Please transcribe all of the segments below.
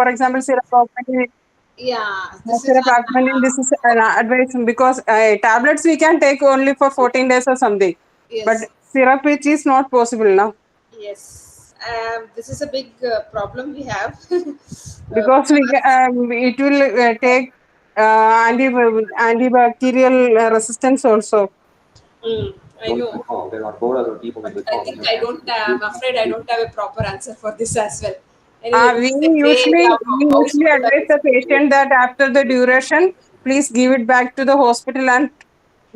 for example, syrup. Yeah, this is Syrup augmentin, this is an advice because tablets we can take only for 14 days or something. But yes, syrup which is not possible now yes. This is a big problem we have. because Because it will take antibacterial resistance also. I know, but I think I don't. I'm afraid I don't have a proper answer for this as well. Anyway, this We is a great usually household advise the experience. patient that after the duration, please give it back to the hospital and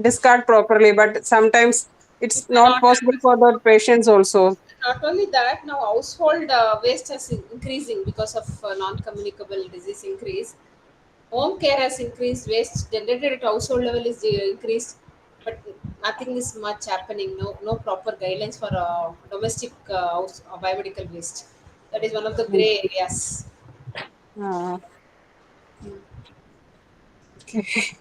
discard properly. But sometimes It it's may not not possible happen. for the patients also. Not only that, now household waste is increasing because of non-communicable disease increase. Home care has increased, waste generated at household level is increased, but nothing is much happening. No proper guidelines for domestic biomedical waste. That is one of the gray areas. Uh, okay,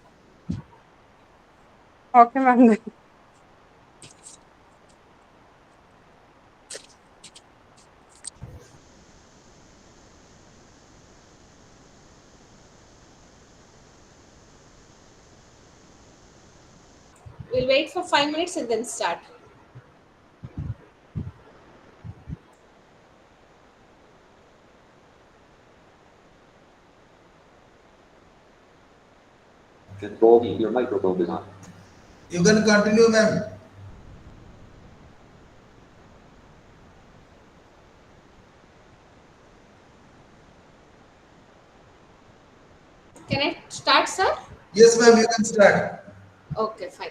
okay, ma'am. We'll wait for 5 minutes and then start. Control your microphone is on. You can continue, ma'am. Can I start, sir? Yes, ma'am, you can start. Okay, fine.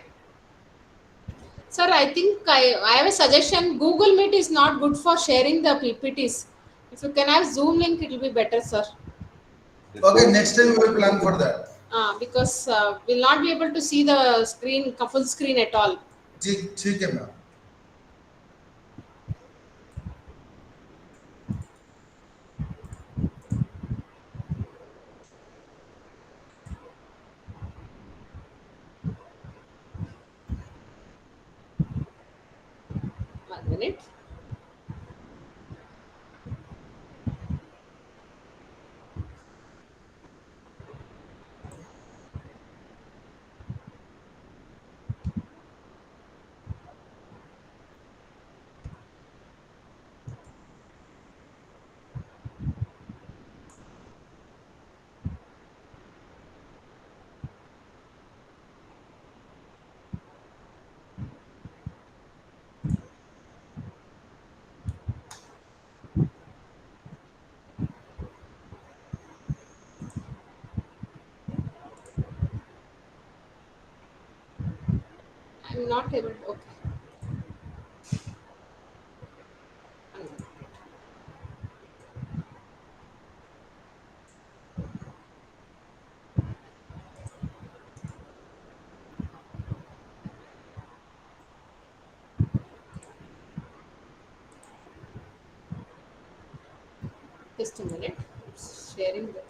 Sir, I think I have a suggestion. Google Meet is not good for sharing the PPTs. If you can have Zoom link, it will be better, sir. Okay, next time we will plan for that. Because we'll not be able to see the screen, full screen at all. ठीक है ma'am. One minute. I'm not able to. Okay. Just a minute. Sharing the thing.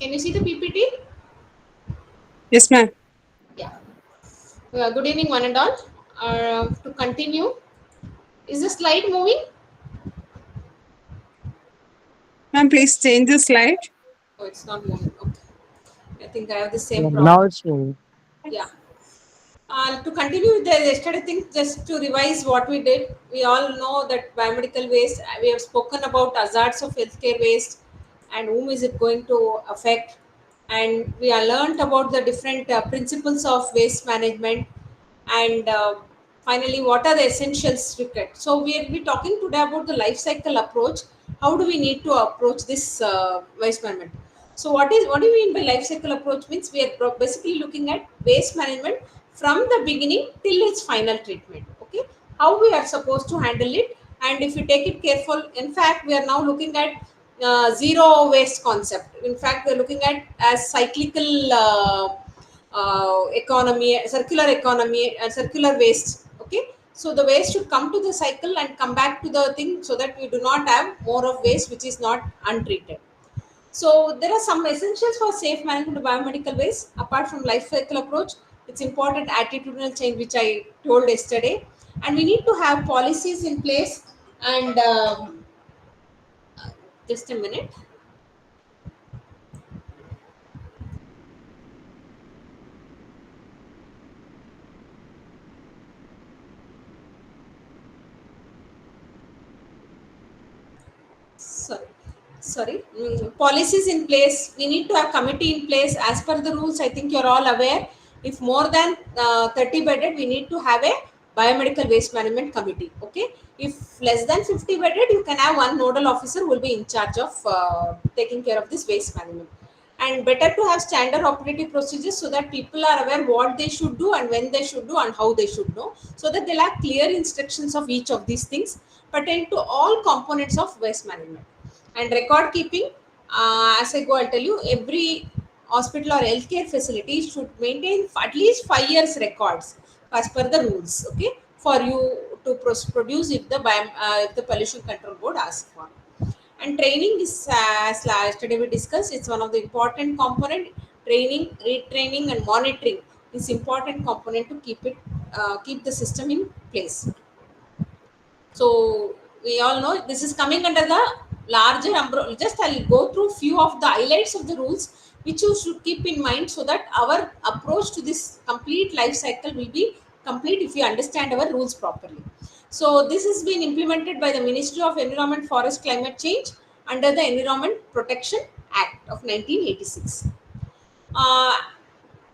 Can you see the PPT? Yes, ma'am. Yeah. Good evening, one and all. To continue, is the slide moving? Ma'am, please change the slide. Oh, it's not moving. Okay. I think I have the same Yeah, now problem. it's moving. Yeah. To continue with the yesterday thing, just to revise what we did, we all know that biomedical waste, we have spoken about hazards of healthcare waste and whom is it going to affect. And we are learned about the different principles of waste management and finally what are the essentials required. So we will be talking today about the life cycle approach. How do we need to approach this waste management? So what do you mean by life cycle approach? Means we are basically looking at waste management from the beginning till its final treatment. Okay, how we are supposed to handle it, and if you take it careful, in fact, we are now looking at zero waste concept. In fact, we are looking at as cyclical economy, circular economy, and circular waste. Okay, so the waste should come to the cycle and come back to the thing so that we do not have more of waste which is not untreated. So there are some essentials for safe management of biomedical waste. Apart from life cycle approach, it's important attitudinal change, which I told yesterday, and we need to have policies in place. And just a minute. Sorry, policies in place. We need to have committee in place as per the rules. I think you're all aware, if more than 30 bedded, we need to have a biomedical waste management committee. Okay, if less than 50 bedded, you can have one nodal officer who will be in charge of taking care of this waste management. And better to have standard operative procedures so that people are aware what they should do and when they should do and how they should know, so that they'll have clear instructions of each of these things pertain to all components of waste management. And record keeping, as I go, I'll tell you, every hospital or healthcare facility should maintain at least 5 years records as per the rules. Okay, for you to produce if if the pollution control board asks for. And training is, as yesterday we discussed, it's one of the important component. Training, retraining, and monitoring is important component to keep the system in place. So we all know this is coming under the larger umbrella. Just I'll go through few of the highlights of the rules which you should keep in mind, so that our approach to this complete life cycle will be complete if we understand our rules properly. So this has been implemented by the Ministry of Environment, Forest, Climate Change under the Environment Protection Act of 1986. uh,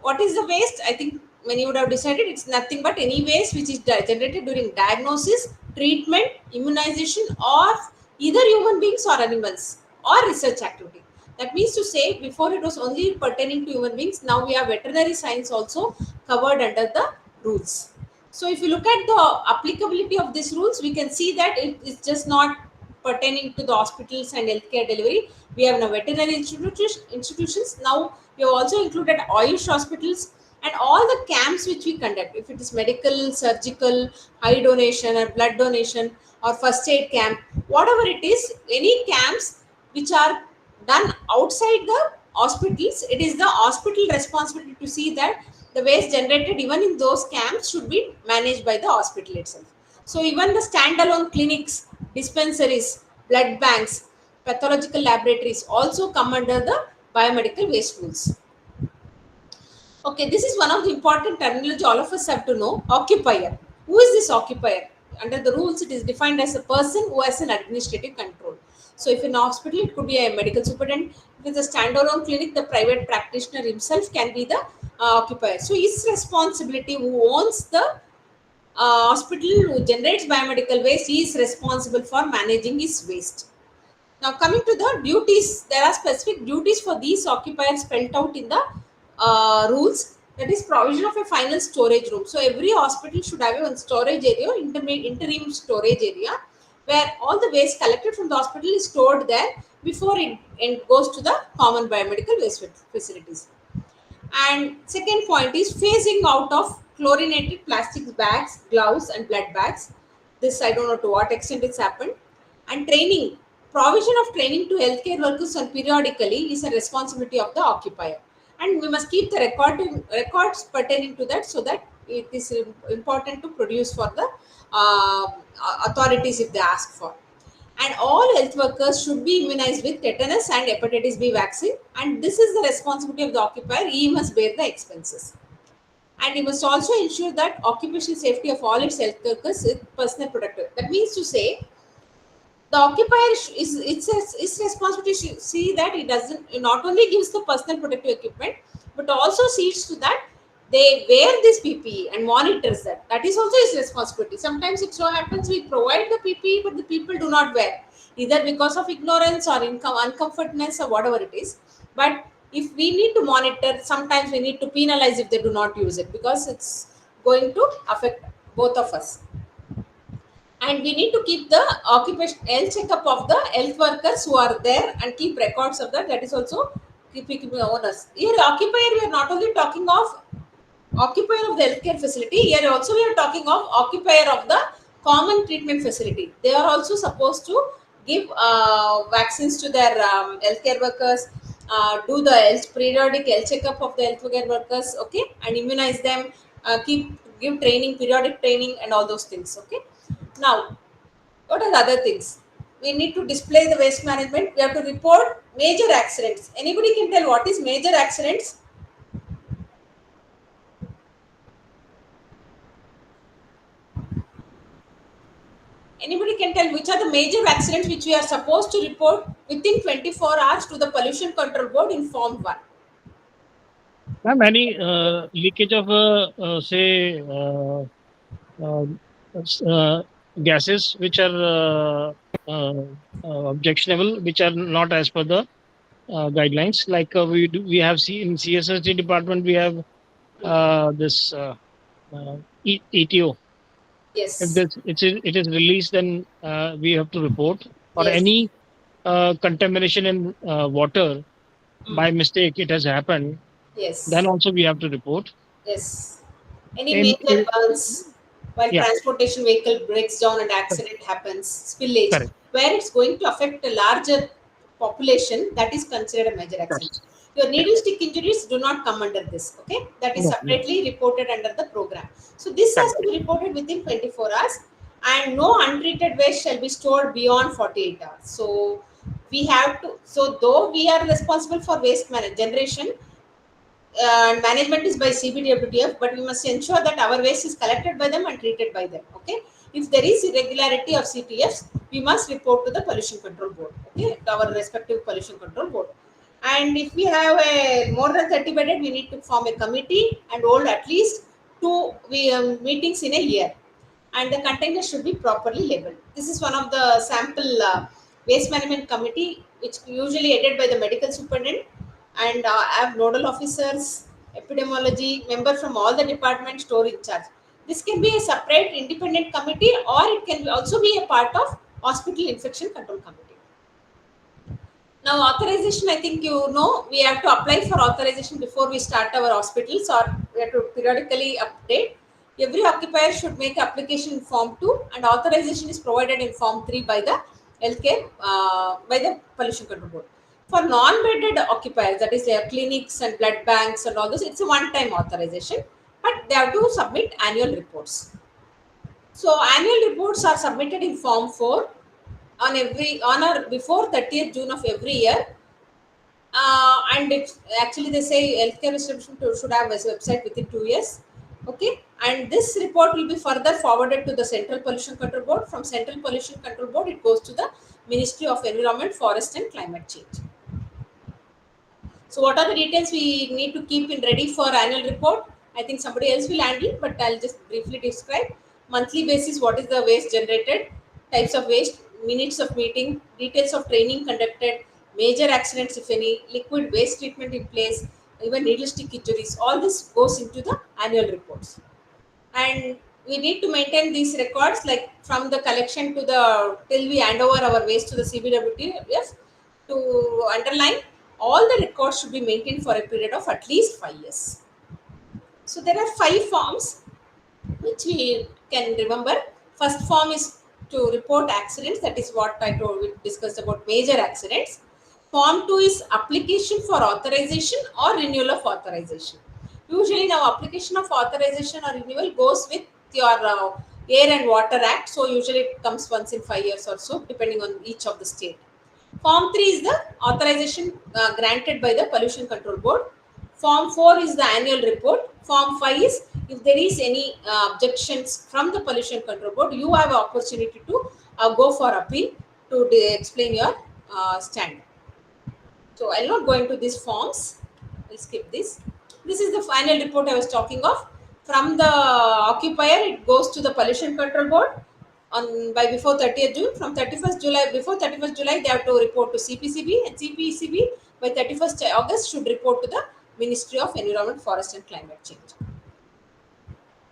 what is the waste? I think many would have decided it's nothing but any waste which is generated during diagnosis, treatment, immunization of either human beings or animals, or research activity. That means to say, before it was only pertaining to human beings, now we have veterinary science also covered under the rules. So if you look at the applicability of these rules, we can see that it is just not pertaining to the hospitals and healthcare delivery. We have now veterinary institutions. Now we have also included Ayush hospitals and all the camps which we conduct. If it is medical, surgical, eye donation or blood donation or first aid camp, whatever it is, any camps which are done outside the hospitals, it is the hospital responsibility to see that the waste generated even in those camps should be managed by the hospital itself. So even the standalone clinics, dispensaries, blood banks, pathological laboratories also come under the biomedical waste rules. Okay, this is one of the important terminology all of us have to know. Occupier. Who is this occupier? Under the rules, it is defined as a person who has an administrative control. So, if in a hospital, it could be a medical superintendent. If it's a standalone clinic, the private practitioner himself can be the occupier. So, his responsibility, who owns the hospital, who generates biomedical waste, he is responsible for managing his waste. Now, coming to the duties, there are specific duties for these occupiers spelled out in the rules. That is provision of a final storage room. So, every hospital should have a storage area, interim storage area, where all the waste collected from the hospital is stored there before it goes to the common biomedical waste facilities. And second point is phasing out of chlorinated plastic bags, gloves, and blood bags. This I don't know to what extent it's happened. And training, provision of training to healthcare workers on periodically is a responsibility of the occupier. And we must keep the records pertaining to that, so that it is important to produce for the authorities if they ask for. And all health workers should be immunized with tetanus and hepatitis B vaccine, and this is the responsibility of the occupier. He must bear the expenses. And you must also ensure that occupational safety of all its health workers is personal protective. That means to say the occupier is responsible to see that it doesn't, it not only gives the personal protective equipment but also sees to that they wear this PPE and monitors that. That is also his responsibility. Sometimes it so happens we provide the PPE but the people do not wear, either because of ignorance or income uncomfortness or whatever it is. But if we need to monitor, sometimes we need to penalize if they do not use it, because it's going to affect both of us. And we need to keep the occupation health checkup of the health workers who are there and keep records of that. That is also keeping the owners. Here occupier, we are not only talking of occupier of the healthcare facility, here also we are talking of occupier of the common treatment facility. They are also supposed to give vaccines to their healthcare workers, do the periodic health checkup of the healthcare workers, okay, and immunize them, give training, periodic training, and all those things, okay. Now, what are the other things? We need to display the waste management. We have to report major accidents. Anybody can tell what is major accidents? Anybody can tell which are the major accidents which we are supposed to report within 24 hours to the Pollution Control Board in Form 1? Ma'am, any leakage of, say, uh, gases which are objectionable, which are not as per the guidelines. Like we have in CSSD department, we have this ETO. If Yes. this it is released, then we have to report. Or Yes. any contamination in water Mm. by mistake it has happened, then Yes. also we have to report. Yes. Any major In burns while Yeah, transportation vehicle breaks down and accident happens, spillage, correct. where it's going to affect a larger population, that is considered a major accident. Yes. Your Yeah. needle stick injuries do not come under this, okay? That is No, no. separately reported under the program. So this has Correct. to be reported within 24 hours, and no untreated waste shall be stored beyond 48 hours. So we have to, so though we are responsible for waste generation, management is by CBWTF, but we must ensure that our waste is collected by them and treated by them. Okay. If there is irregularity of CTFs, we must report to the pollution control board. Okay, to our respective pollution control board. And if we have a more than 30 bedded, we need to form a committee and hold at least meetings in a year. And the containers should be properly labeled. This is one of the sample waste management committee, which usually headed by the medical superintendent, and have nodal officers, epidemiology, member from all the departments, store in charge. This can be a separate independent committee, or it can also be a part of hospital infection control committee. Now, authorization, I think you know, we have to apply for authorization before we start our hospitals, or we have to periodically update. Every occupier should make application in Form 2, and authorization is provided in Form 3 by the healthcare, by the Pollution Control Board. For non-bedded occupiers, that is their clinics and blood banks and all this, it's a one-time authorization, but they have to submit annual reports. So annual reports are submitted in Form 4 on or before 30th June of every year. And it's actually they say healthcare distribution should have a website within 2 years. Okay, and this report will be further forwarded to the Central Pollution Control Board. From Central Pollution Control Board, it goes to the Ministry of Environment, Forest and Climate Change. So, what are the details we need to keep in ready for annual report? I think somebody else will handle, but I'll just briefly describe. Monthly basis, what is the waste generated, types of waste, minutes of meeting, details of training conducted, major accidents if any, liquid waste treatment in place, even needle-stick injuries. All this goes into the annual reports, and we need to maintain these records, like from the collection to the till we hand over our waste to the CBWTF. To underline, all the records should be maintained for a period of at least 5 years. So there are 5 forms which we can remember. First form is to report accidents. That is what I told. We discussed about major accidents. Form 2 is application for authorization or renewal of authorization. Usually now application of authorization or renewal goes with your Air and Water Act. So usually it comes once in 5 years or so, depending on each of the state. Form 3 is the authorization granted by the Pollution Control Board. Form 4 is the annual report. Form 5 is if there is any objections from the pollution control board, you have an opportunity to go for appeal to explain your stand. So I'll not go into these forms. I'll skip this. This is the final report I was talking of. From the occupier, it goes to the pollution control board on by before 30th June. From 31st July, before 31st July, they have to report to CPCB, and CPCB by 31st August should report to the Ministry of Environment, Forest and Climate Change.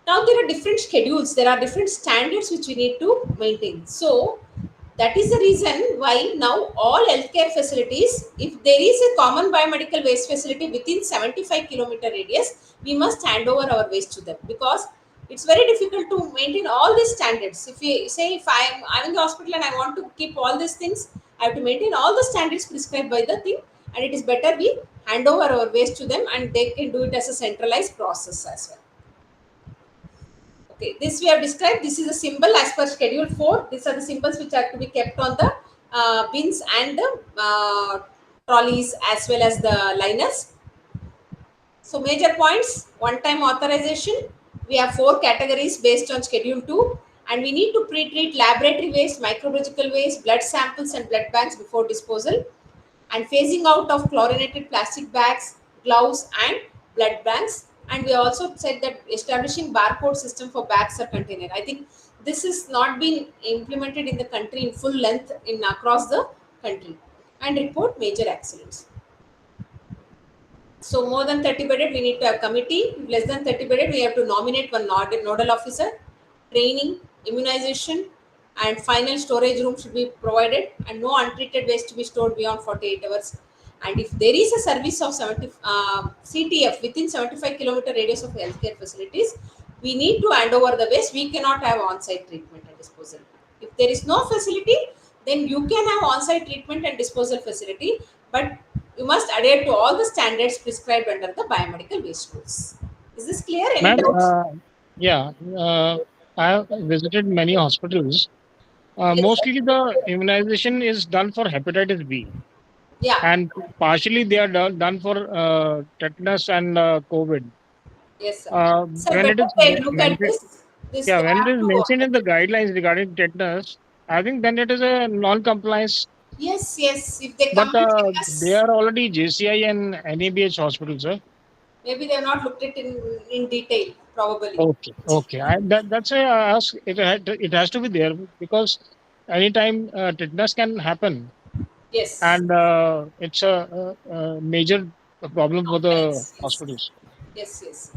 Now there are different schedules, there are different standards which we need to maintain. So that is the reason why now all healthcare facilities, if there is a common biomedical waste facility within 75-kilometer radius, we must hand over our waste to them, because it's very difficult to maintain all these standards. If we say, if I'm in the hospital and I want to keep all these things, I have to maintain all the standards prescribed by the thing, and it is better we hand over our waste to them and they can do it as a centralized process as well. Okay, this we have described. This is a symbol as per schedule 4. These are the symbols which are to be kept on the bins and the trolleys as well as the liners. So major points: one-time authorization. We have 4 categories based on schedule 2, and we need to pre-treat laboratory waste, microbiological waste, blood samples and blood banks before disposal, and phasing out of chlorinated plastic bags, gloves and blood banks. And we also said that establishing barcode system for bags or container. I think this is not been implemented in the country in full length in across the country. And report major accidents. So more than 30 bedded, we need to have committee. If less than 30 bedded, we have to nominate one nodal officer. Training, immunization, and final storage room should be provided, and no untreated waste to be stored beyond 48 hours. And if there is a service of CTF within 75-kilometer radius of healthcare facilities, we need to hand over the waste. We cannot have on-site treatment and disposal. If there is no facility, then you can have on-site treatment and disposal facility, but you must adhere to all the standards prescribed under the biomedical waste rules. Is this clear? Any Ma'am, doubts? yeah, I have visited many hospitals. Yes. Mostly the immunization is done for hepatitis B, Yeah. and partially they are done for tetanus and COVID. Yes, sir. Sir, When it better is take look at mentioned, this. This yeah, they when it have is to. mentioned in the guidelines regarding tetanus, I think then it is a non-compliance. Yes, yes. If they But come and check they us, are already JCI and NABH hospitals, sir. maybe they have not looked it in detail. Probably. Okay, okay. That's why I ask. It has to be there because anytime tetanus can happen, Yes. and it's a major problem for the Complex. Yes. hospitals. Yes. Yes.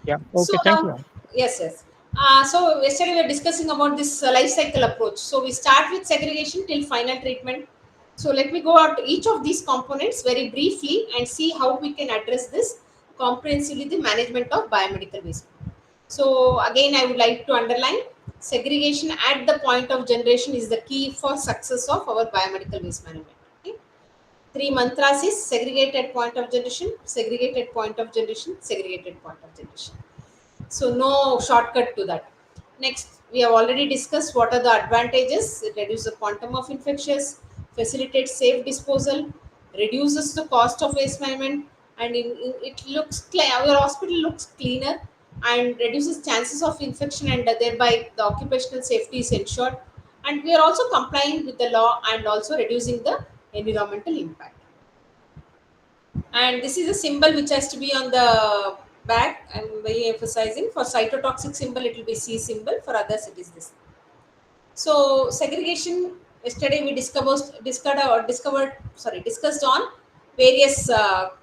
Yeah. So Okay. Thank now, you. yes, yes. So yesterday we were discussing about this life cycle approach. So we start with segregation till final treatment. So let me go out to each of these components very briefly and see how we can address this comprehensively, the management of biomedical waste. So again, I would like to underline segregation at the point of generation is the key for success of our biomedical waste management. Okay? 3 mantras is segregated point of generation, segregated point of generation, segregated point of generation. So no shortcut to that. Next, we have already discussed what are the advantages. It reduces the quantum of infectious, facilitates safe disposal, reduces the cost of waste management, and it looks our hospital looks cleaner and reduces chances of infection, and thereby the occupational safety is ensured. And we are also complying with the law and also reducing the environmental impact. And this is a symbol which has to be on the back. I'm very emphasizing for cytotoxic symbol it will be C symbol, for others it is this. So segregation, yesterday we discussed on various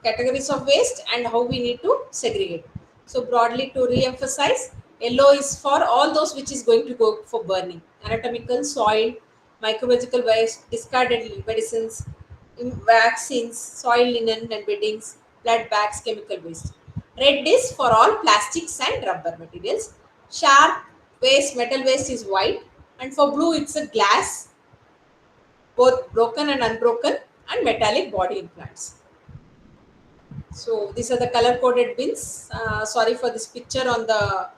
categories of waste and how we need to segregate. So broadly, to re-emphasize, yellow is for all those which is going to go for burning: anatomical, soil, microbiological waste, discarded medicines, vaccines, soil, linen and beddings, blood bags, chemical waste. Red is for all plastics and rubber materials. Sharp waste, metal waste is white, and for blue it's a glass, both broken and unbroken, and metallic body implants. So these are the color coded bins. Sorry for this picture on the.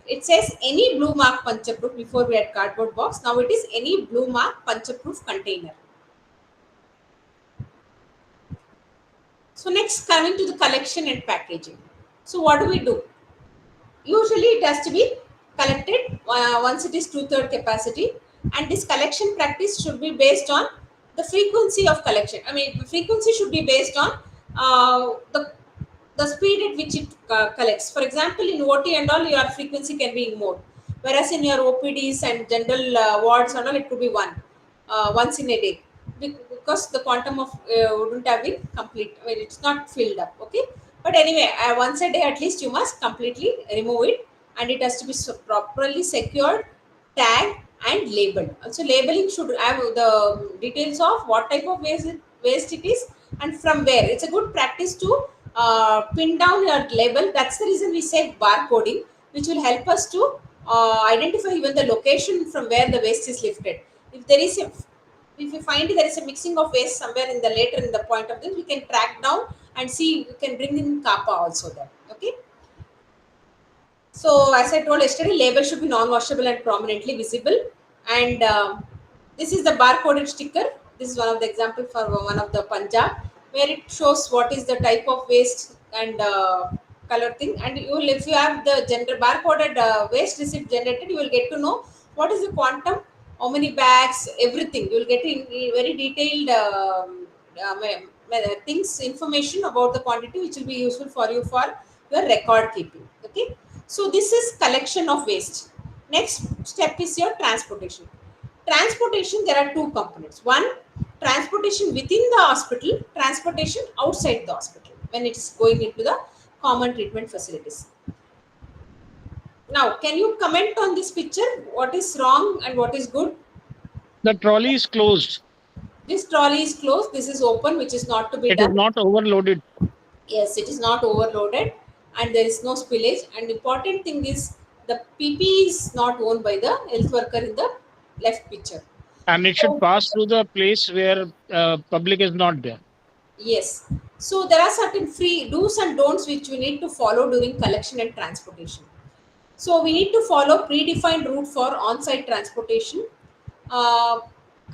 It says any blue mark puncher-proof. Before we had cardboard box. Now it is any blue mark puncher-proof container. So next, coming to the collection and packaging. So what do we do? Usually it has to be collected once it is two-third capacity, and this collection practice should be based on the frequency of collection. I mean, the frequency should be based on the speed at which it collects. For example, in OT and all, your frequency can be more, whereas in your OPDs and general wards and all, it could be once in a day, because the quantum of wouldn't have been complete. I mean, it's not filled up. Okay, but anyway, once a day at least you must completely remove it, and it has to be properly secured, tagged, and labeled. Also, labeling should have the details of what type of waste it is and from where. It's a good practice to pin down your label. That's the reason we say barcoding, which will help us to identify even the location from where the waste is lifted. If there is a if you find there is a mixing of waste somewhere in the later in the point of this, we can track down and see, we can bring in kappa also there. Okay. So as I told yesterday, label should be non-washable and prominently visible. And this is the barcoded sticker. This is one of the example for one of the Punjab, where it shows what is the type of waste and color thing. And you will, if you have the gender barcoded waste receipt generated, you will get to know what is the quantum, how many bags, everything. You will get in very detailed things, information about the quantity, which will be useful for you for your record keeping. Okay. So this is collection of waste. Next step is your transportation. Transportation, there are two components. One, transportation within the hospital, transportation outside the hospital when it is going into the common treatment facilities. Now, can you comment on this picture? What is wrong and what is good? The trolley is closed. This trolley is closed. This is open, which is not to be It is done. not overloaded. Yes, it is not overloaded, and there is no spillage. And important thing is the PP is not owned by the health worker in the left picture. And it should So, pass through the place where public is not there. yes. So there are certain free do's and don'ts which we need to follow during collection and transportation. So we need to follow predefined route for on-site transportation. Uh,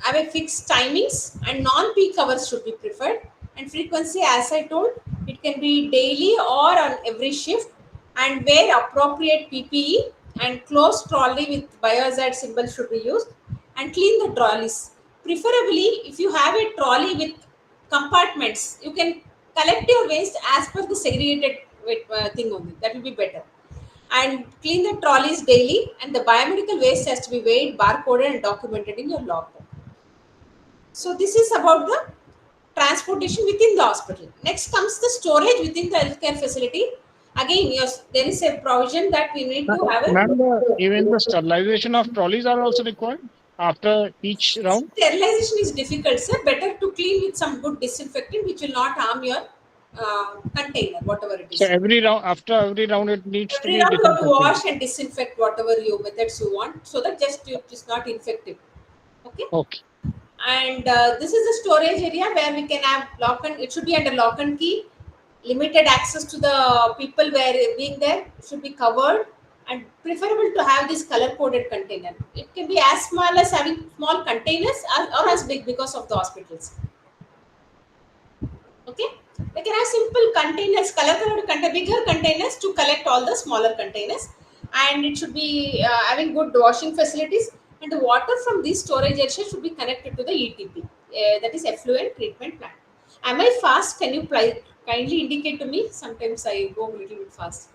have a fixed timings, and non-peak hours should be preferred. And frequency, as I told, it can be daily or on every shift. And wear appropriate PPE, and closed trolley with biohazard symbol should be used. And clean the trolleys. Preferably, if you have a trolley with compartments, you can collect your waste as per the segregated thing only. That will be better. And clean the trolleys daily, and the biomedical waste has to be weighed, barcoded, and documented in your logbook. So this is about the transportation within the hospital. Next comes the storage within the healthcare facility. Again, yes, there is a provision that we need to have Ma'am, a even the sterilization of trolleys are also required after each round. sterilization is difficult, sir. Better to clean with some good disinfectant, which will not harm your container, whatever it So is. after every round, it needs to Every be round you have to disinfected. wash and disinfect whatever you methods you want, so that just it is not infective. Okay. Okay. And this is the storage area where we can have lock and, it should be under lock and key. Limited access to the people where being there, should be covered, and preferable to have this color coded container. It can be as small as having small containers, or as big because of the hospitals. Okay, they can have simple containers, color coded container, bigger containers to collect all the smaller containers, and it should be having good washing facilities. And the water from this storage area should be connected to the ETP, that is effluent treatment plant. Am I fast? Can you kindly indicate to me? Sometimes I go a little bit fast,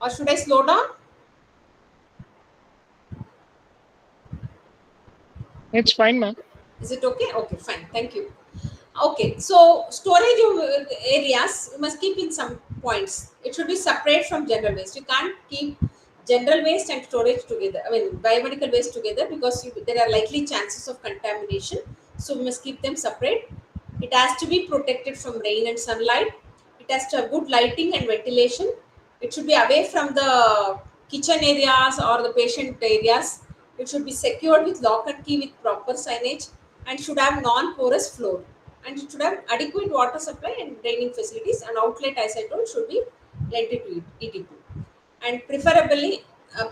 or should I slow down? It's fine, ma'am. Is it okay? Okay, fine. Thank you. Okay, so storage of areas you must keep in some points. It should be separate from general waste. You can't keep general waste and storage together. I mean, biomedical waste together, because there are likely chances of contamination. So we must keep them separate. It has to be protected from rain and sunlight. It has to have good lighting and ventilation. It should be away from the kitchen areas or the patient areas. It should be secured with lock and key with proper signage, and should have non-porous floor. And it should have adequate water supply and draining facilities, and outlet, as I told, should be rented to ETP. And preferably,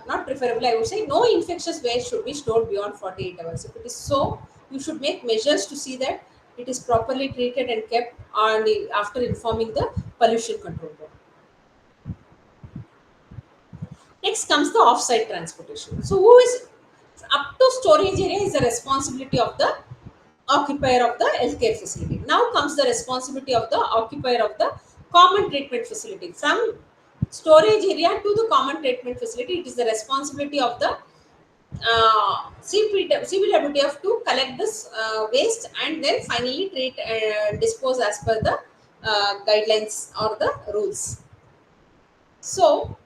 not preferably, I would say, no infectious waste should be stored beyond 48 hours. If it is so, you should make measures to see that it is properly treated and kept on after informing the pollution control board. Next comes the off-site transportation. So who is up to storage area is the responsibility of the occupier of the healthcare facility. Now comes the responsibility of the occupier of the common treatment facility. From storage area to the common treatment facility, it is the responsibility of the CPWTF to collect this waste and then finally treat and dispose as per the guidelines or the rules. So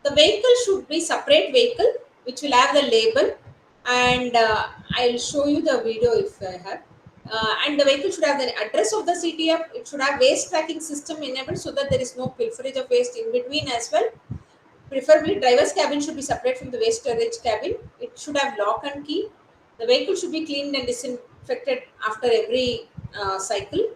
the vehicle should be separate vehicle which will have the label, and I'll show you the video if I have. And the vehicle should have the address of the CTF. It should have waste tracking system enabled so that there is no pilferage of waste in between as well. Preferably, driver's cabin should be separate from the waste storage cabin. It should have lock and key. The vehicle should be cleaned and disinfected after every cycle.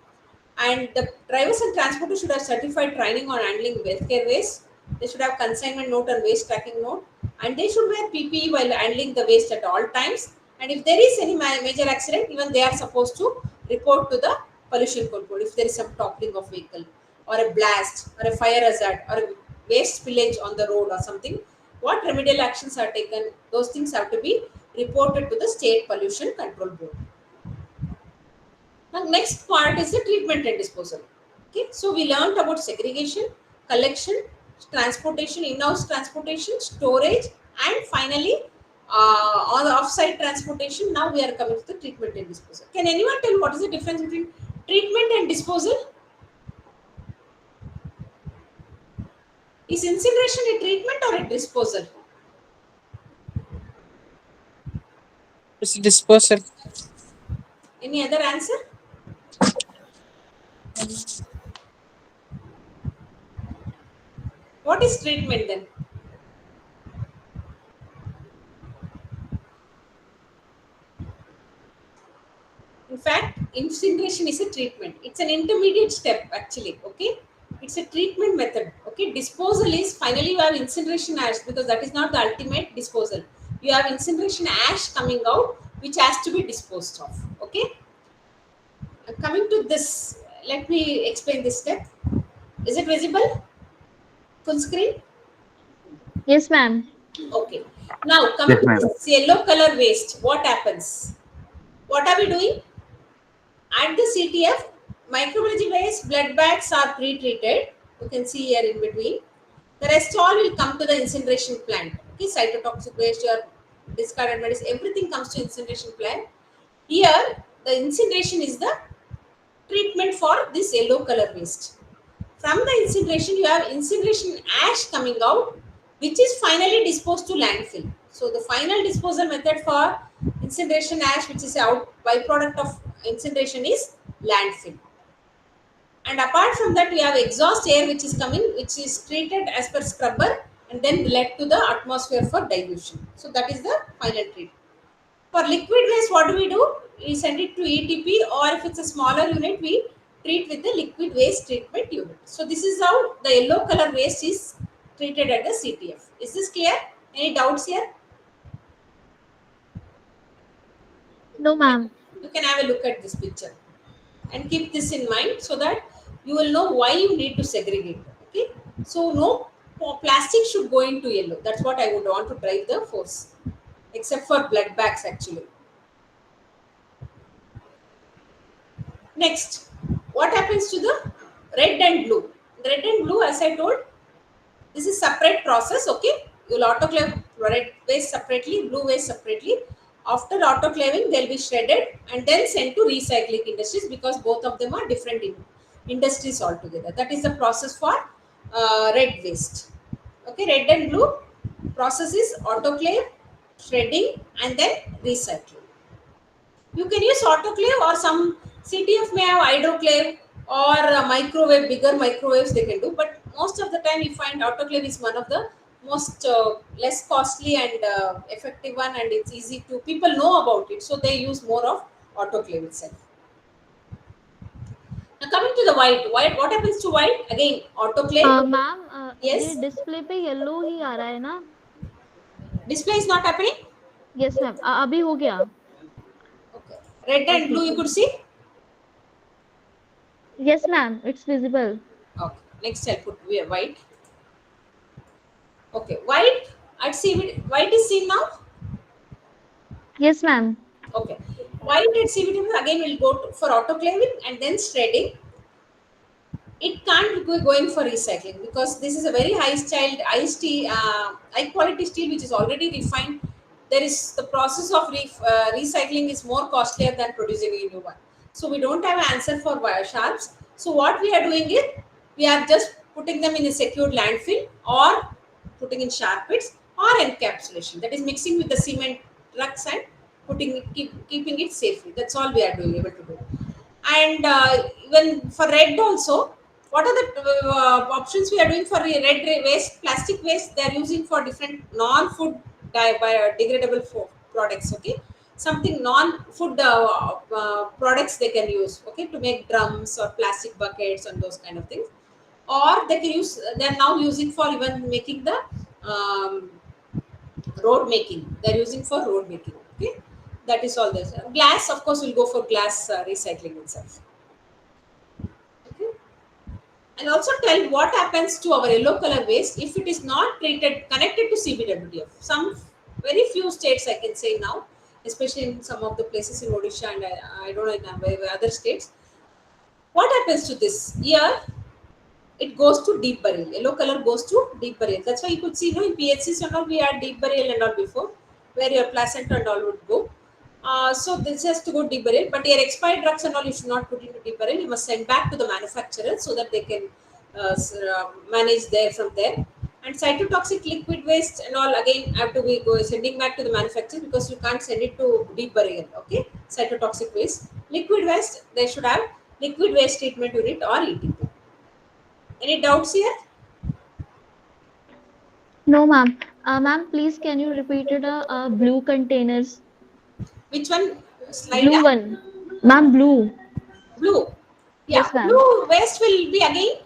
And the drivers and transporters should have certified training on handling healthcare waste. They should have consignment note and waste tracking note. And they should wear PPE while handling the waste at all times. And if there is any major accident, even they are supposed to report to the pollution control if there is some toppling of vehicle or a blast or a fire hazard or a waste spillage on the road or something. What remedial actions are taken, those things have to be reported to the state pollution control board. Now, next part is the treatment and disposal. Okay, so we learned about segregation, collection, transportation, in-house transportation, storage, and finally on the off-site transportation. Now we are coming to the treatment and disposal. Can anyone tell what is the difference between treatment and disposal? Is incineration a treatment or a disposal? It's disposal. Any other answer? What is treatment then? In fact, incineration is a treatment. It's an intermediate step actually. Okay, it's a treatment method. Okay, disposal is finally you have incineration ash because that is not the ultimate disposal. You have incineration ash coming out which has to be disposed of. Okay, coming to this, let me explain this step. Is it visible? Full screen? Yes, ma'am. Okay. Now coming Yes, to ma'am. this yellow color waste, what happens? What are we doing? At the CTF, microbiology waste blood bags are pre-treated. You can see here in between. The rest all will come to the incineration plant. Okay, cytotoxic waste, your discarded medicine, everything comes to incineration plant. Here, the incineration is the treatment for this yellow color waste. From the incineration, you have incineration ash coming out, which is finally disposed to landfill. So the final disposal method for incineration ash, which is a byproduct of incineration, is landfill. And apart from that, we have exhaust air which is coming, which is treated as per scrubber and then led to the atmosphere for dilution. So that is the final treatment. For liquid waste, what do? We send it to ETP, or if it's a smaller unit, we treat with the liquid waste treatment unit. So this is how the yellow color waste is treated at the CTF. Is this clear? Any doubts here? No, ma'am. You can have a look at this picture and keep this in mind so that you will know why you need to segregate. Okay, so no plastic should go into yellow. That's what I would want to drive the force, except for blood bags actually. Next, what happens to the red and blue? Red and blue, as I told, this is separate process. Okay, you'll autoclave red waste separately, blue waste separately. After autoclaving, they'll be shredded and then sent to recycling industries because both of them are different industries altogether. That is the process for red waste. Okay, red and blue process is autoclave, shredding, and then recycling. You can use autoclave, or some CTF may have hydroclave or microwave, bigger microwaves they can do. But most of the time, you find autoclave is one of the most less costly and effective one, and it's easy to people know about it, so they use more of autoclave itself. Now coming to the white, what happens to white? Again, autoclave. Ma'am ये Yes, display पे yellow ही आ रहा है ना? display is not happening. Yes ma'am, अभी हो गया. Okay, red and okay. blue you could see. Yes, ma'am. It's visible. Okay. Next, I'll put white. Okay, white. I'd see white is seen now. Yes, ma'am. Okay, white at CVT again will go for autoclaving and then shredding. It can't be going for recycling because this is a very high steel, high quality steel which is already refined. There is the process of recycling is more costlier than producing a new one. So we don't have an answer for sharps. So what we are doing is we are just putting them in a secured landfill or putting in sharp pits or encapsulation. That is mixing with the cement trucks and keeping it safely. That's all we are doing able to do. And even for red also, what are the options we are doing for red waste? Plastic waste they are using for different non-food biodegradable products. Okay, something non-food products they can use. Okay, to make drums or plastic buckets and those kind of things, or they can use. They are now using for even making the um, road making. They are using for road making. Okay, that is all. This glass, of course, will go for glass recycling itself. Okay. And also tell what happens to our yellow color waste if it is not treated connected to CBWDF. Some very few states I can say now, especially in some of the places in Odisha and I don't know in other states. What happens to this? Here it goes to deep burial. Yellow color goes to deep burial. That's why you could see, in PHCs and all, we had deep burial and all before, where your placenta and all would go. So this has to go deep burial, but your expired drugs and all you should not put into deep burial. You must send back to the manufacturer so that they can manage there from there. And cytotoxic liquid waste and all again have to be sending back to the manufacturer because you can't send it to deep burial. Okay, cytotoxic waste, liquid waste they should have liquid waste treatment unit or ETP. Any doubts here? No, ma'am. Ma'am, please can you repeat it? Blue containers. Which one? Slide Blue up. one. Ma'am, blue. Blue. Yes, Yeah, ma'am. blue waste will be again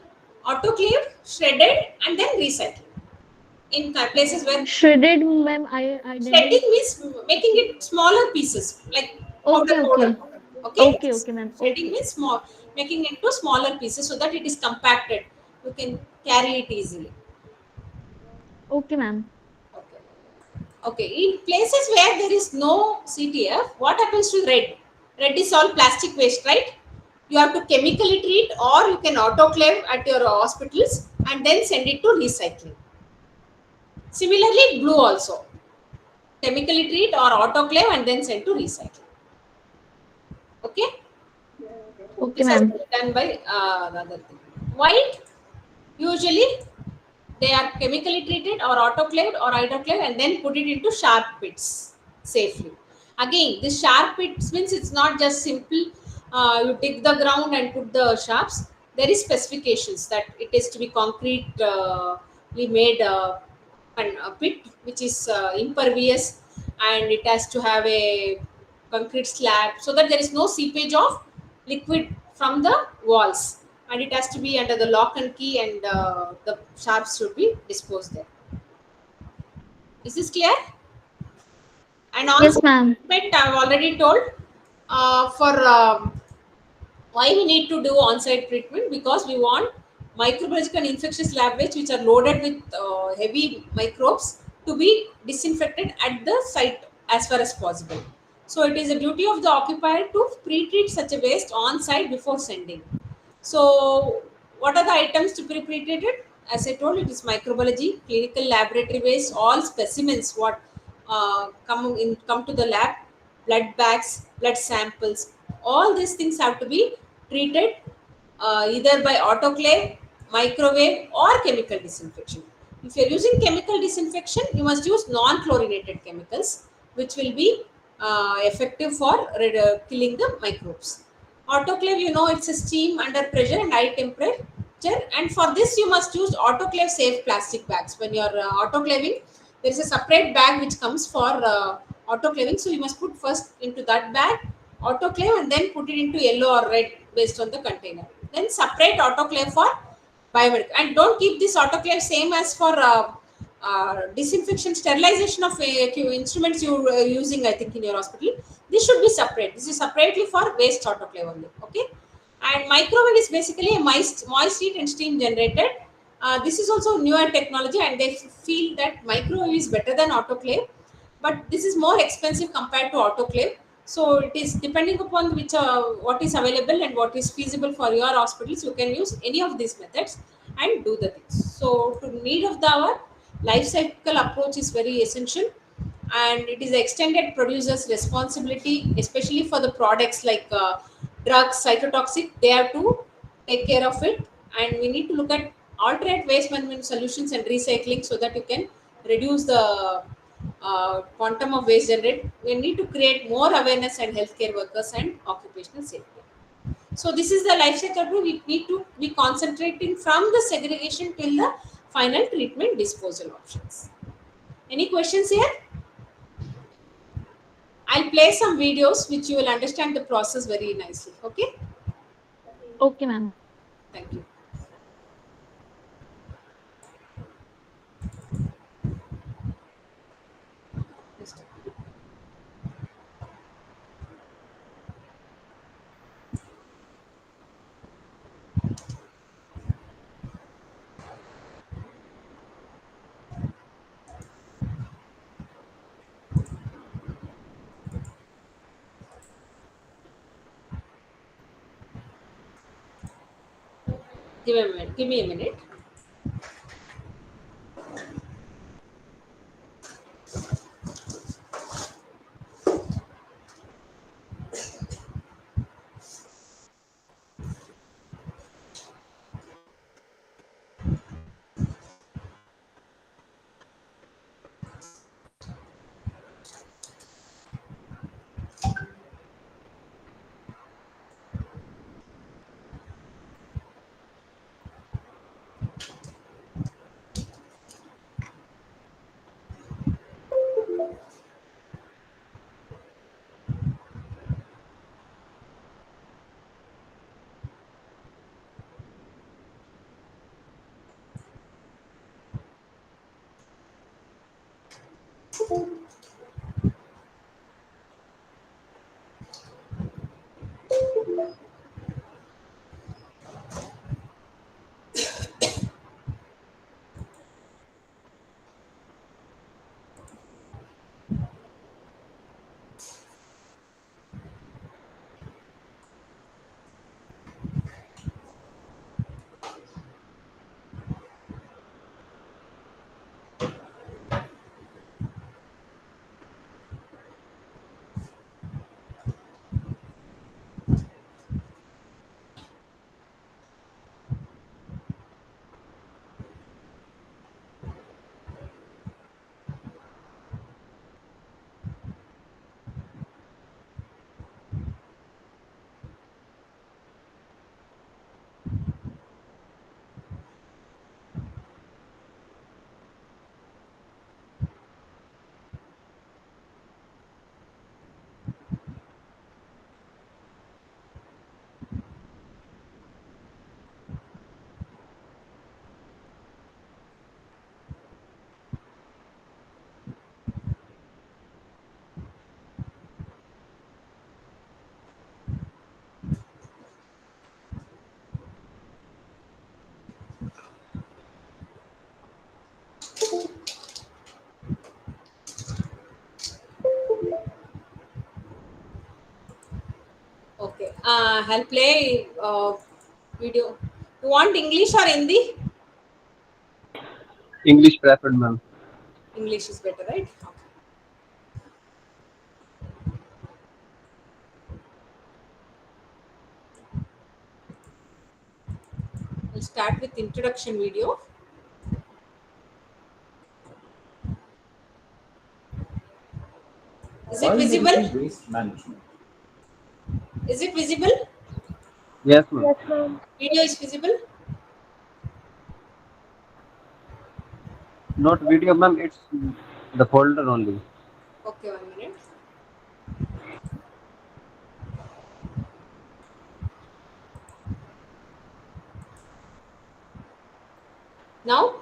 autoclaved, shredded, and then recycled. In places where Shredded, ma'am. I shredding didn't. means making it smaller pieces, like powder Okay, powder. okay. Okay, Okay, okay, ma'am. shredding Okay. means small, making it to smaller pieces so that it is compacted. You can carry it easily. Okay, ma'am. Okay. Okay, in places where there is no CTF, what happens to red? Red is all plastic waste, right? You have to chemically treat or you can autoclave at your hospitals and then send it to recycling. Similarly, blue also. Chemically treat or autoclave and then send to recycling. Okay? Okay, This has to ma'am. be done by the other thing. White, usually they are chemically treated or autoclaved or hydroclaved and then put it into sharp pits safely. Again, this sharp pits means it's not just simple. You dig the ground and put the sharps. There is specifications that it is to be concrete. We made a pit which is impervious and it has to have a concrete slab so that there is no seepage of liquid from the walls and it has to be under the lock and key and the sharps should be disposed there. Is this clear? And also Yes, ma'am. treatment I've already told for why we need to do on-site treatment because we want microbiological and infectious lab waste which are loaded with heavy microbes to be disinfected at the site as far as possible. So it is a duty of the occupier to pre-treat such a waste on site before sending. So, what are the items to be pre-treated? As I told, it is microbiology, clinical laboratory waste, all specimens what come to the lab, blood bags, blood samples, all these things have to be treated either by autoclave, microwave, or chemical disinfection. If you are using chemical disinfection, you must use non-chlorinated chemicals, which will be effective for killing the microbes. Autoclave, it's a steam under pressure and high temperature. And for this, you must use autoclave safe plastic bags. When you are autoclaving, there is a separate bag which comes for autoclaving. So you must put first into that bag, autoclave, and then put it into yellow or red based on the container. Then separate autoclave for biomedical. And don't keep this autoclave same as for disinfection, sterilization of instruments you are using, I think, in your hospital. This should be separate. This is separately for waste autoclave only. Okay. And microwave is basically a moist heat and steam generated. This is also newer technology, and they feel that microwave is better than autoclave, but this is more expensive compared to autoclave. So it is depending upon which what is available and what is feasible for your hospitals. You can use any of these methods and do the things. So to need of the hour, life cycle approach is very essential, and it is extended producers responsibility, especially for the products like drugs, cytotoxic. They have to take care of it, and we need to look at alternate waste management solutions and recycling so that you can reduce the quantum of waste generated. We need to create more awareness and healthcare workers and occupational safety. So this is the life cycle approach. We need to be concentrating from the segregation till the final treatment disposal options. Any questions here? I'll play some videos which you will understand the process very nicely. Okay? Okay, ma'am. Thank you. Next. Give me a minute. Give me a minute. Okay. I'll play video. You want English or Hindi? English preferred, ma'am. English is better, right? Okay. I'll start with introduction video. Is it visible? Waste management. Is it visible? Yes, ma'am. Yes, ma'am. Video is visible? Not video, ma'am. It's the folder only. Okay, 1 minute. Now?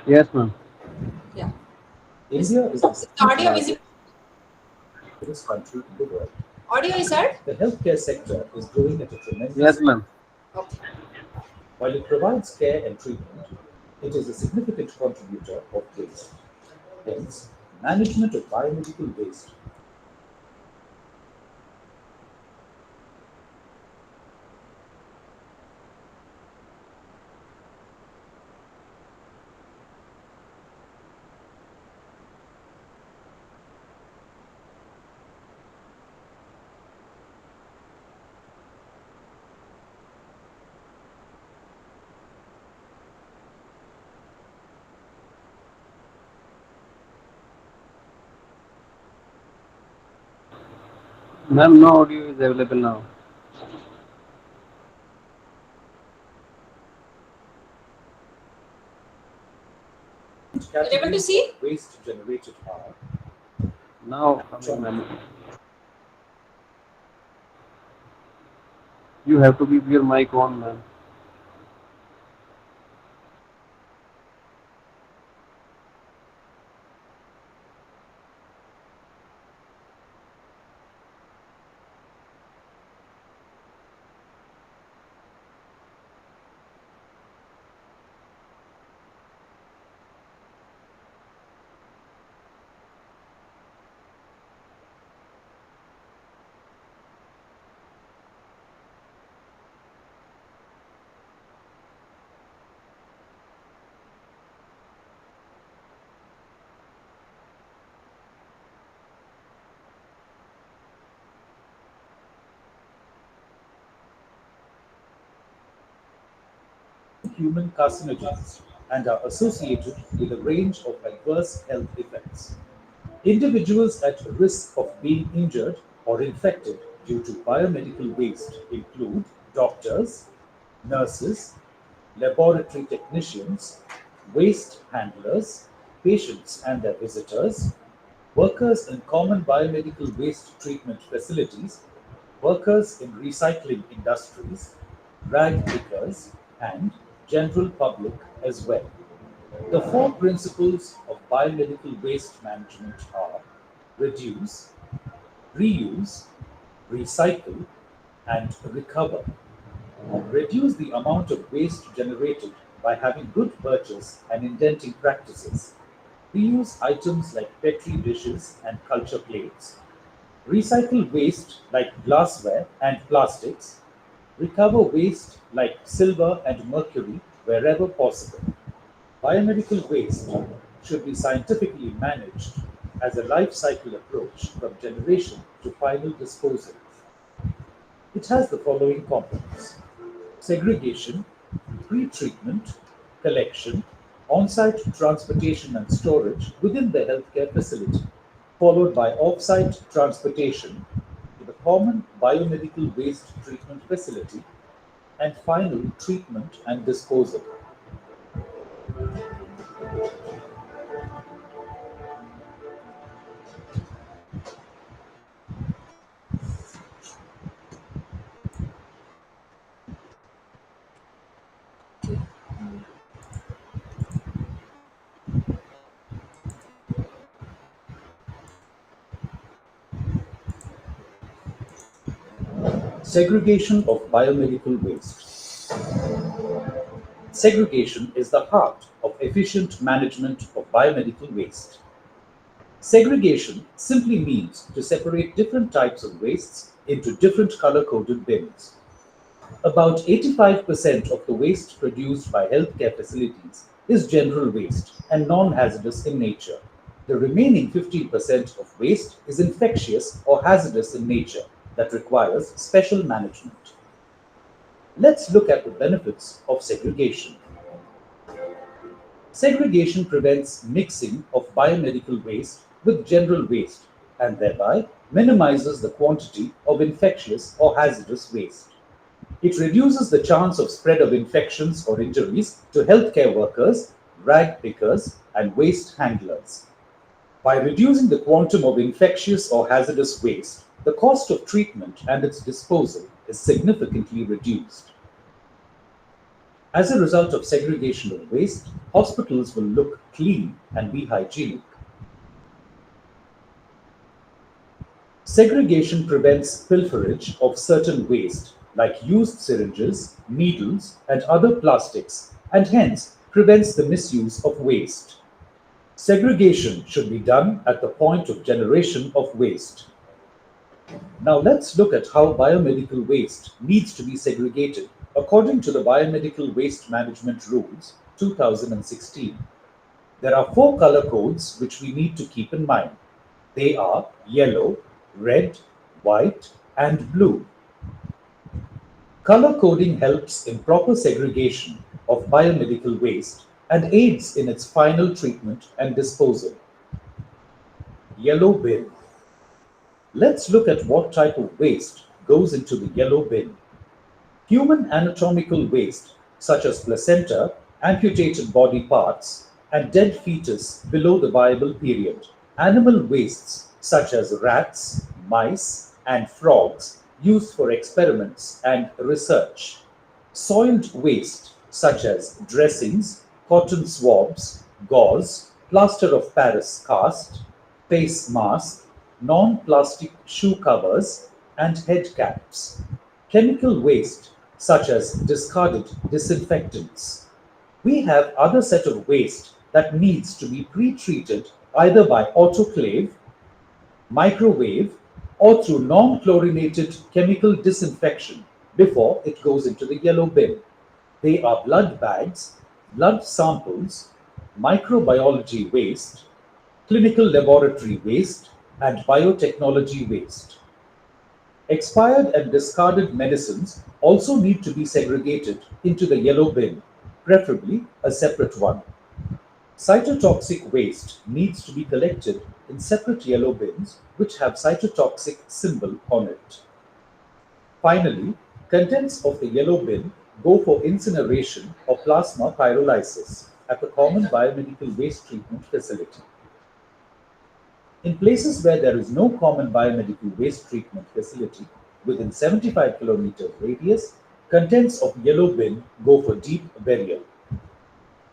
Yes, ma'am. Yeah. India is the Is the audio visible? biggest country in the world. Audio is heard? The healthcare sector is growing at a tremendous Yes, ma'am. Okay. While it provides care and treatment, it is a significant contributor of waste. Hence, management of biomedical waste. Ma'am, no audio is available now. You're able to Categories see? of waste generated are Now coming, ma'am. You have to keep your mic on, ma'am. human carcinogens and are associated with a range of adverse health effects. Individuals at risk of being injured or infected due to biomedical waste include doctors, nurses, laboratory technicians, waste handlers, patients and their visitors, workers in common biomedical waste treatment facilities, workers in recycling industries, rag pickers, and general public as well. The four principles of biomedical waste management are reduce, reuse, recycle, and recover. Reduce the amount of waste generated by having good purchase and indenting practices. Reuse items like petri dishes and culture plates. Recycle waste like glassware and plastics. Recover waste like silver and mercury wherever possible. Biomedical waste should be scientifically managed as a life cycle approach from generation to final disposal. It has the following components: segregation, pre-treatment, collection, on-site transportation and storage within the healthcare facility, followed by off-site transportation to the common biomedical waste treatment facility, and final treatment and disposal. Segregation of biomedical waste. Segregation is the heart of efficient management of biomedical waste. Segregation simply means to separate different types of wastes into different color-coded bins. About 85% of the waste produced by healthcare facilities is general waste and non-hazardous in nature. The remaining 15% of waste is infectious or hazardous in nature that requires special management. Let's look at the benefits of segregation. Segregation prevents mixing of biomedical waste with general waste and thereby minimizes the quantity of infectious or hazardous waste. It reduces the chance of spread of infections or injuries to healthcare workers, rag pickers, and waste handlers. By reducing the quantum of infectious or hazardous waste, the cost of treatment and its disposal is significantly reduced. As a result of segregation of waste, hospitals will look clean and be hygienic. Segregation prevents pilferage of certain waste like used syringes, needles, and other plastics, and hence prevents the misuse of waste. Segregation should be done at the point of generation of waste. Now let's look at how biomedical waste needs to be segregated according to the Biomedical Waste Management Rules 2016. There are 4 color codes which we need to keep in mind. They are yellow, red, white, and blue. Color coding helps in proper segregation of biomedical waste and aids in its final treatment and disposal. Yellow bin. Let's look at what type of waste goes into the yellow bin. Human anatomical waste, such as placenta, amputated body parts, and dead fetus below the viable period. Animal wastes, such as rats, mice, and frogs, used for experiments and research. Soiled waste, such as dressings, cotton swabs, gauze, plaster of Paris cast, face mask, non-plastic shoe covers, and head caps. Chemical waste, such as discarded disinfectants. We have other set of waste that needs to be pre-treated either by autoclave, microwave, or through non-chlorinated chemical disinfection before it goes into the yellow bin. They are blood bags, blood samples, microbiology waste, clinical laboratory waste, and biotechnology waste. Expired and discarded medicines also need to be segregated into the yellow bin, preferably a separate one. Cytotoxic waste needs to be collected in separate yellow bins which have cytotoxic symbol on it. Finally, contents of the yellow bin go for incineration or plasma pyrolysis at the common biomedical waste treatment facility. In places where there is no common biomedical waste treatment facility within 75 kilometers radius, contents of yellow bin go for deep burial.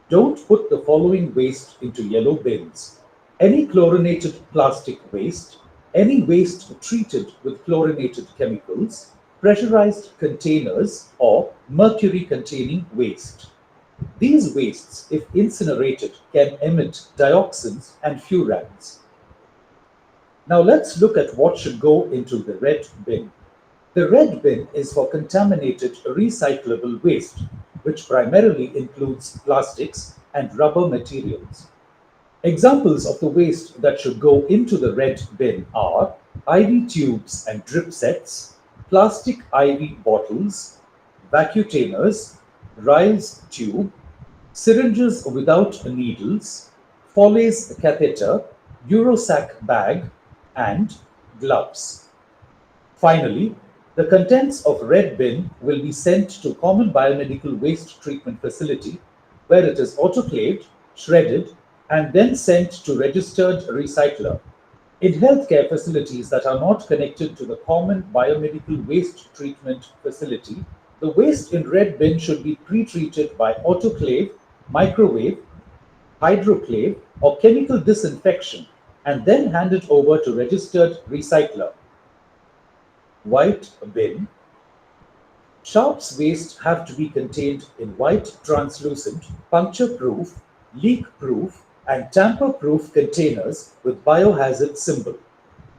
Don't put the following waste into yellow bins: any chlorinated plastic waste, any waste treated with chlorinated chemicals, pressurized containers, or mercury-containing waste. These wastes, if incinerated, can emit dioxins and furans. Now let's look at what should go into the red bin. The red bin is for contaminated recyclable waste, which primarily includes plastics and rubber materials. Examples of the waste that should go into the red bin are IV tubes and drip sets, plastic IV bottles, vacuutaners, Ryle's tube, syringes without needles, Foley's catheter, Eurosac bag, and gloves. Finally, the contents of red bin will be sent to common biomedical waste treatment facility where it is autoclaved, shredded, and then sent to registered recycler. In healthcare facilities that are not connected to the common biomedical waste treatment facility, the waste in red bin should be pre-treated by autoclave, microwave, hydroclave, or chemical disinfection and then handed over to registered recycler. White bin. Sharps waste have to be contained in white translucent, puncture-proof, leak-proof, and tamper-proof containers with biohazard symbol.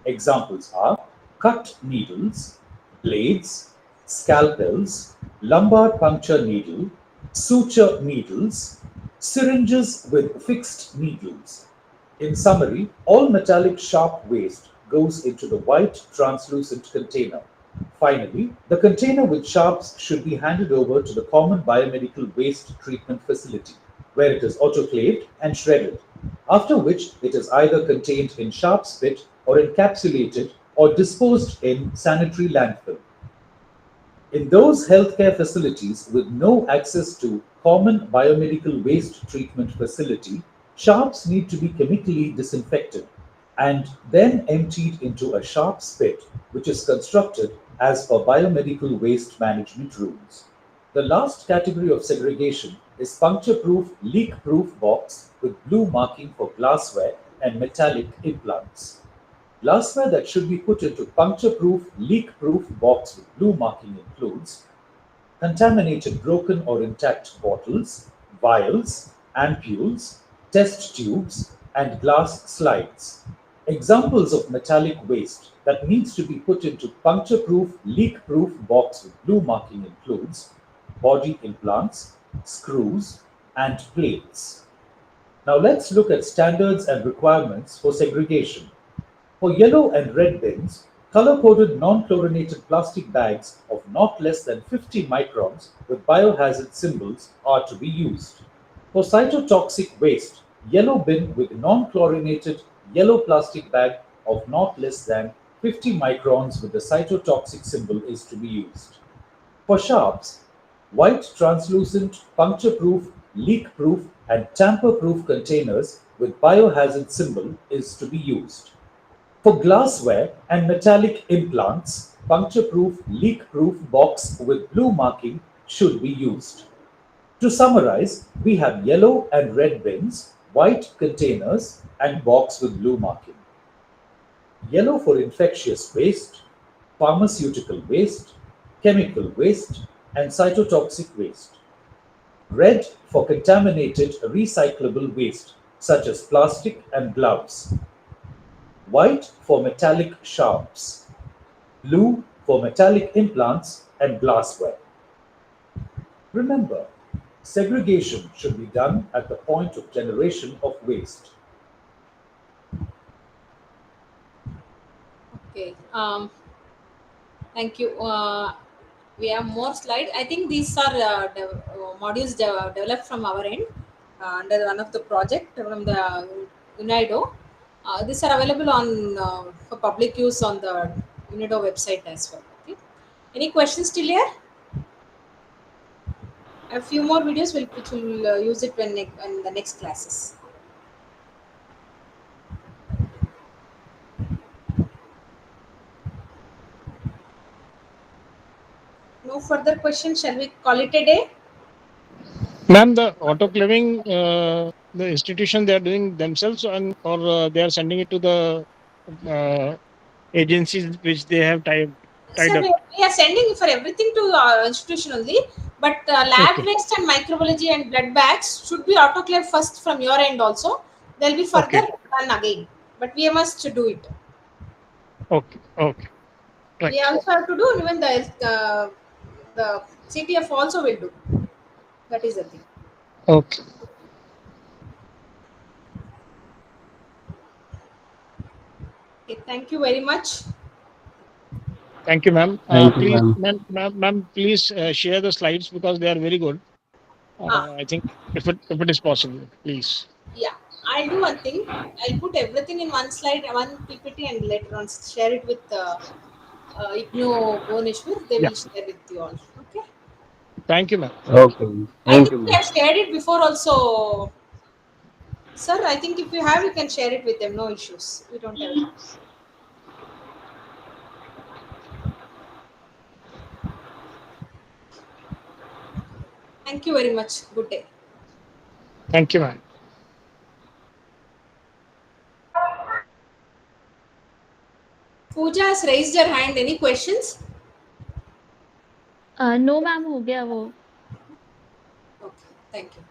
Examples are cut needles, blades, scalpels, lumbar puncture needle, suture needles, syringes with fixed needles. In summary, all metallic sharp waste goes into the white translucent container. Finally, the container with sharps should be handed over to the common biomedical waste treatment facility, where it is autoclaved and shredded, after which it is either contained in sharps pit or encapsulated or disposed in sanitary landfill. In those healthcare facilities with no access to common biomedical waste treatment facility, sharps need to be chemically disinfected and then emptied into a sharps pit, which is constructed as per biomedical waste management rules. The last category of segregation is puncture-proof, leak-proof box with blue marking for glassware and metallic implants. Glassware that should be put into puncture-proof, leak-proof box with blue marking includes contaminated broken or intact bottles, vials, ampules, test tubes, and glass slides. Examples of metallic waste that needs to be put into puncture-proof, leak-proof box with blue marking includes body implants, screws, and plates. Now let's look at standards and requirements for segregation. For yellow and red bins, color-coded non-chlorinated plastic bags of not less than 50 microns with biohazard symbols are to be used. For cytotoxic waste, yellow bin with non-chlorinated yellow plastic bag of not less than 50 microns with the cytotoxic symbol is to be used. For sharps, white translucent, puncture-proof, leak-proof, and tamper-proof containers with biohazard symbol is to be used. For glassware and metallic implants, puncture-proof, leak-proof box with blue marking should be used. To summarize, we have yellow and red bins, white containers, and box with blue marking. Yellow for infectious waste, pharmaceutical waste, chemical waste, and cytotoxic waste. Red for contaminated recyclable waste such as plastic and gloves. White for metallic sharps. Blue for metallic implants and glassware. Remember, segregation should be done at the point of generation of waste. Okay. Thank you. We have more slides. I think these are modules developed from our end under one of the project from the UNIDO. These are available on for public use on the UNIDO website as well. Okay. Any questions till here? A few more videos which will use it when in the next classes. No further questions. Shall we call it a day? Ma'am, the autoclaving, the institution they are doing themselves, or they are sending it to the agencies which they have tied Sir, up. we are sending for everything to our institution only, but lab Okay. waste and microbiology and blood bags should be autoclave first from your end also. They'll be further Okay. done again, but we must do it. Okay. Okay. Right. We also have to do, even the CTF also will do. That is the thing. Okay. Okay, thank you very much. Thank you, ma'am. Thank you, Please, ma'am. ma'am, please share the slides because they are very good. I think if it is possible, please. Yeah, I'll do one thing. I'll put everything in one slide, one PPT, and later on share it with Igno Bhuvaneshwar. They Yeah. will share with you all. Okay. Thank you, ma'am. Okay. I Thank think you, we ma'am. have shared it before also. Sir, I think if you have, you can share it with them. No issues. We don't have. Thank you very much. Good day. Thank you, ma'am. Pooja has raised her hand. Any questions? No ma'am हो गया वो Okay. Thank you.